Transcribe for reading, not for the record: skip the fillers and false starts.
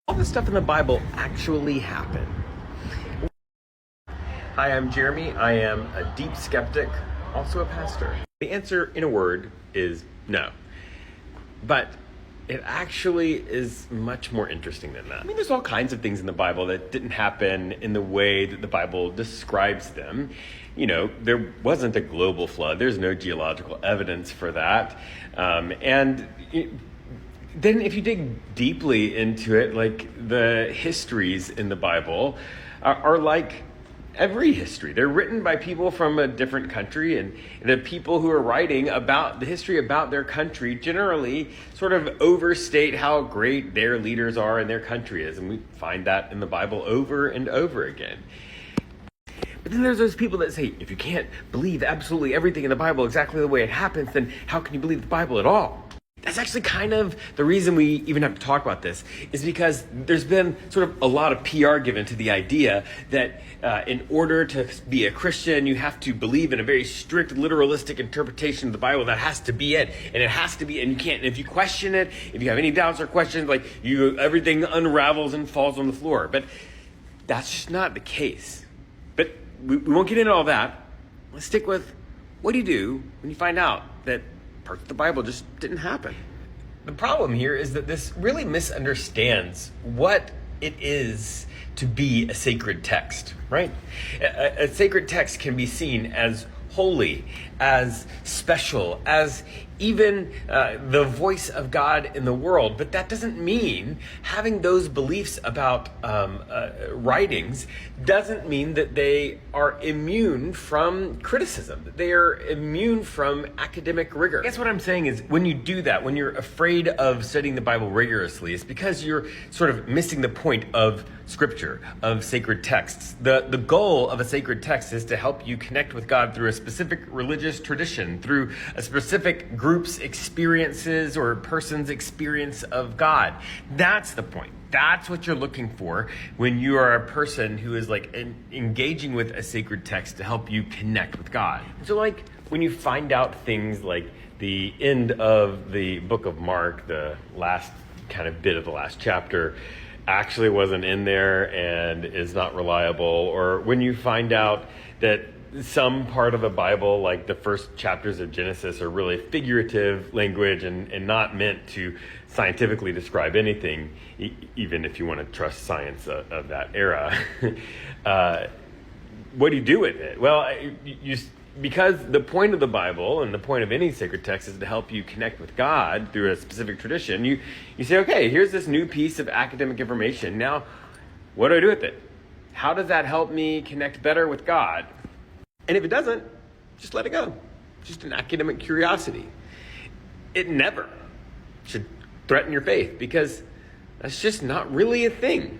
All this stuff in the Bible actually happened? Hi, I'm Jeremy. I am a deep skeptic, also a pastor. The answer, in a word, is no. But it actually is much more interesting than that. I mean, there's all kinds of things in the Bible that didn't happen in the way that the Bible describes them. You know, there wasn't a global flood. There's no geological evidence for that. Then if you dig deeply into it, like the histories in the Bible are like every history. They're written by people from a different country, and the people who are writing about the history about their country generally sort of overstate how great their leaders are and their country is. And we find that in the Bible over and over again. But then there's those people that say, if you can't believe absolutely everything in the Bible exactly the way it happens, then how can you believe the Bible at all? That's actually kind of the reason we even have to talk about this, is because there's been sort of a lot of PR given to the idea that in order to be a Christian, you have to believe in a very strict literalistic interpretation of the Bible. That has to be it. And it has to be, and you can't, if you question it, if you have any doubts or questions, everything unravels and falls on the floor. But that's just not the case. But we won't get into all that. Let's stick with, what do you do when you find out that parts of the Bible just didn't happen? The problem here is that this really misunderstands what it is to be a sacred text, right? A sacred text can be seen as holy, as special, as even the voice of God in the world. But that doesn't mean having those beliefs about writings doesn't mean that they are immune from criticism, that they are immune from academic rigor. I guess what I'm saying is, when you do that, when you're afraid of studying the Bible rigorously, it's because you're sort of missing the point of Scripture, of sacred texts. The goal of a sacred text is to help you connect with God through a specific religious tradition, through a specific group's experiences or person's experience of God. That's the point. That's what you're looking for when you are a person who is engaging with a sacred text to help you connect with God. So when you find out things like the end of the book of Mark, the last kind of bit of the last chapter, actually wasn't in there and is not reliable, or when you find out that some part of the Bible, like the first chapters of Genesis, are really figurative language and not meant to scientifically describe anything, even if you want to trust science of that era. What do you do with it? Well, because the point of the Bible and the point of any sacred text is to help you connect with God through a specific tradition, you say, okay, here's this new piece of academic information. Now, what do I do with it? How does that help me connect better with God? And if it doesn't, just let it go. Just an academic curiosity. It never should threaten your faith, because that's just not really a thing.